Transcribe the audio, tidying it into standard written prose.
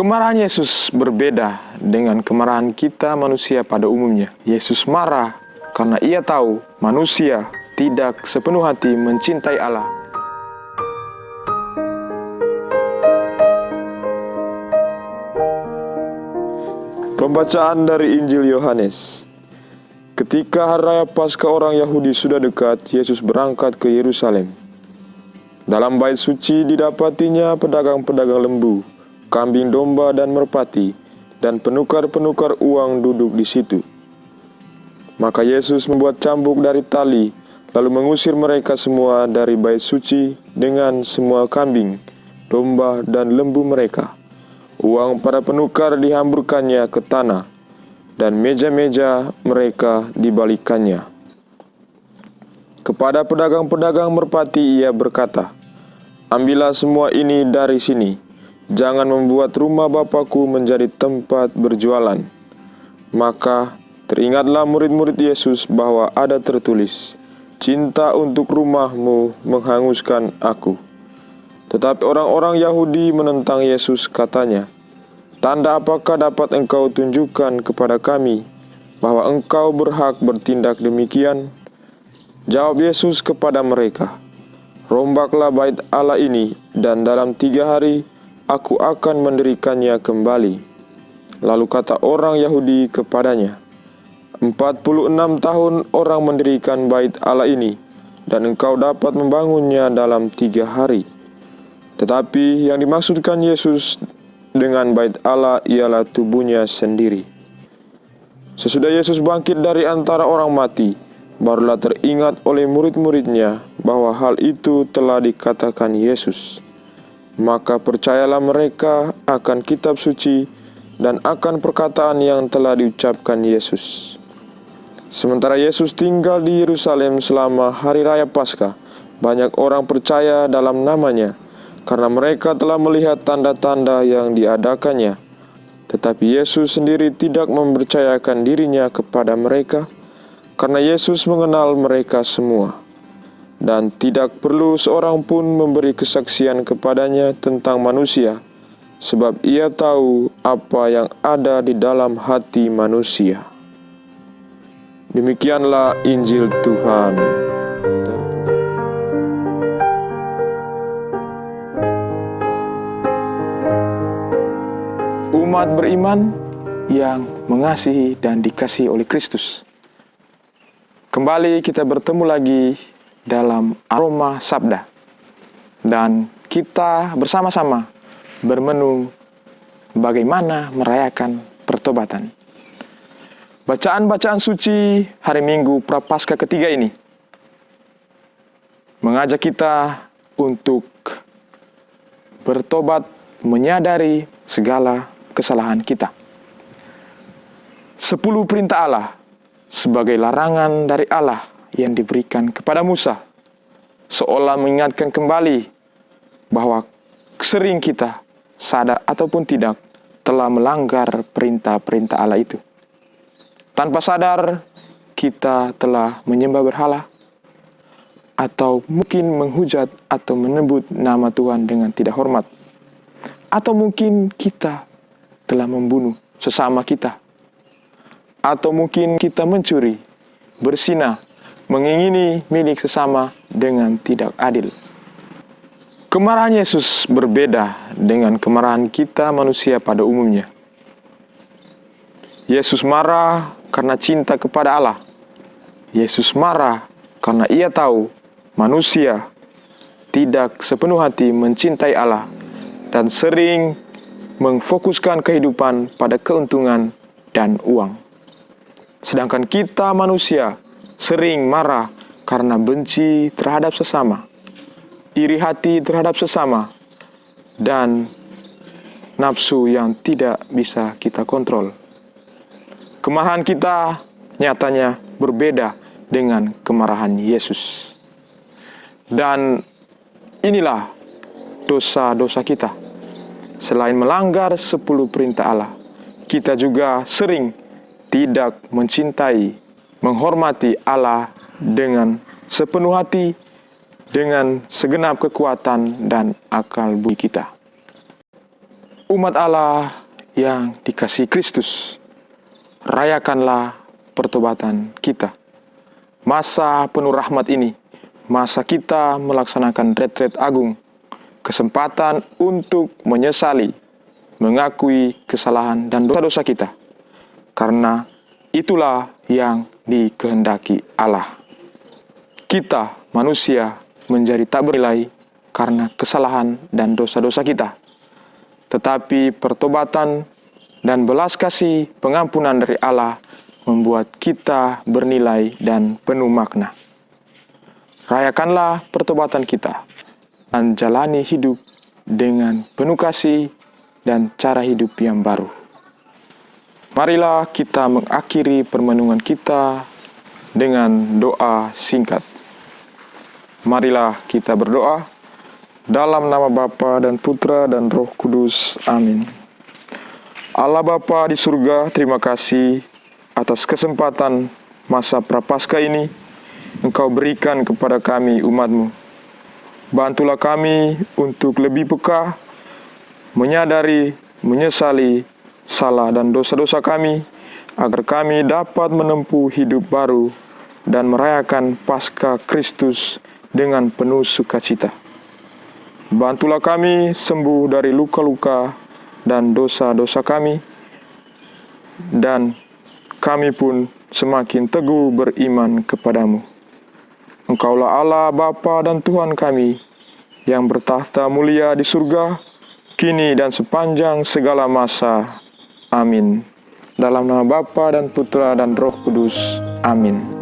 Kemarahan Yesus berbeda dengan kemarahan kita manusia pada umumnya. Yesus marah karena ia tahu manusia tidak sepenuh hati mencintai Allah. Pembacaan dari Injil Yohanes. Ketika hari raya Paskah orang Yahudi sudah dekat, Yesus berangkat ke Yerusalem. Dalam bait suci didapatinya pedagang-pedagang lembu, kambing domba dan merpati, dan penukar-penukar uang duduk di situ. Maka Yesus membuat cambuk dari tali, lalu mengusir mereka semua dari bait suci dengan semua kambing, domba, dan lembu mereka. Uang para penukar dihamburkannya ke tanah, dan meja-meja mereka dibalikannya. Kepada pedagang-pedagang merpati ia berkata, "Ambillah semua ini dari sini. Jangan membuat rumah Bapakku menjadi tempat berjualan." Maka teringatlah murid-murid Yesus bahwa ada tertulis, "Cinta untuk rumahmu menghanguskan aku." Tetapi orang-orang Yahudi menentang Yesus, katanya, "Tanda apakah dapat engkau tunjukkan kepada kami bahwa engkau berhak bertindak demikian?" Jawab Yesus kepada mereka, "Rombaklah bait Allah ini, dan dalam 3 hari aku akan mendirikannya kembali." Lalu kata orang Yahudi kepadanya, 46 tahun orang mendirikan bait Allah ini, dan engkau dapat membangunnya dalam 3 hari. Tetapi yang dimaksudkan Yesus dengan bait Allah ialah tubuhnya sendiri. Sesudah Yesus bangkit dari antara orang mati, barulah teringat oleh murid-muridnya bahwa hal itu telah dikatakan Yesus. Maka percayalah mereka akan kitab suci dan akan perkataan yang telah diucapkan Yesus. Sementara Yesus tinggal di Yerusalem selama hari raya Paskah, banyak orang percaya dalam namanya, karena mereka telah melihat tanda-tanda yang diadakannya. Tetapi Yesus sendiri tidak mempercayakan dirinya kepada mereka, karena Yesus mengenal mereka semua, dan tidak perlu seorang pun memberi kesaksian kepadanya tentang manusia, sebab ia tahu apa yang ada di dalam hati manusia. Demikianlah Injil Tuhan. Umat beriman yang mengasihi dan dikasihi oleh Kristus. Kembali kita bertemu lagi dalam Aroma Sabda, dan kita bersama-sama bermenung bagaimana merayakan pertobatan. Bacaan-bacaan suci hari Minggu Prapaskah ketiga ini mengajak kita untuk bertobat, menyadari segala kesalahan kita. 10 perintah Allah sebagai larangan dari Allah yang diberikan kepada Musa, seolah mengingatkan kembali bahwa sering kita, sadar ataupun tidak, telah melanggar perintah-perintah Allah itu. Tanpa sadar, kita telah menyembah berhala, atau mungkin menghujat atau menyebut nama Tuhan dengan tidak hormat. Atau mungkin kita telah membunuh sesama kita. Atau mungkin kita mencuri, berzina, mengingini milik sesama dengan tidak adil. Kemarahan Yesus berbeda dengan kemarahan kita manusia pada umumnya. Yesus marah karena cinta kepada Allah. Yesus marah karena ia tahu manusia tidak sepenuh hati mencintai Allah dan sering memfokuskan kehidupan pada keuntungan dan uang. Sedangkan kita manusia sering marah karena benci terhadap sesama, iri hati terhadap sesama, dan nafsu yang tidak bisa kita kontrol. Kemarahan kita nyatanya berbeda dengan kemarahan Yesus. Dan inilah dosa-dosa kita. Selain melanggar 10 perintah Allah, kita juga sering tidak mencintai, menghormati Allah dengan sepenuh hati, dengan segenap kekuatan dan akal budi kita. Umat Allah yang dikasihi Kristus, rayakanlah pertobatan kita. Masa penuh rahmat ini, masa kita melaksanakan retret agung, kesempatan untuk menyesali, mengakui kesalahan dan dosa-dosa kita. Karena itulah yang dikehendaki Allah. Kita, manusia, menjadi tak bernilai karena kesalahan dan dosa-dosa kita. Tetapi pertobatan dan belas kasih pengampunan dari Allah membuat kita bernilai dan penuh makna. Rayakanlah pertobatan kita dan jalani hidup dengan penuh kasih dan cara hidup yang baru. Marilah kita mengakhiri permenungan kita dengan doa singkat. Marilah kita berdoa dalam nama Bapa dan Putra dan Roh Kudus. Amin. Allah Bapa di surga, terima kasih atas kesempatan masa Prapaskah ini Engkau berikan kepada kami umat-Mu. Bantulah kami untuk lebih peka, menyadari, menyesali salah dan dosa-dosa kami, agar kami dapat menempuh hidup baru dan merayakan Paskah Kristus dengan penuh sukacita. Bantulah kami sembuh dari luka-luka dan dosa-dosa kami, dan kami pun semakin teguh beriman kepadamu. Engkaulah Allah Bapa dan Tuhan kami, yang bertahta mulia di surga, kini dan sepanjang segala masa. Amin. Dalam nama Bapa dan Putra dan Roh Kudus. Amin.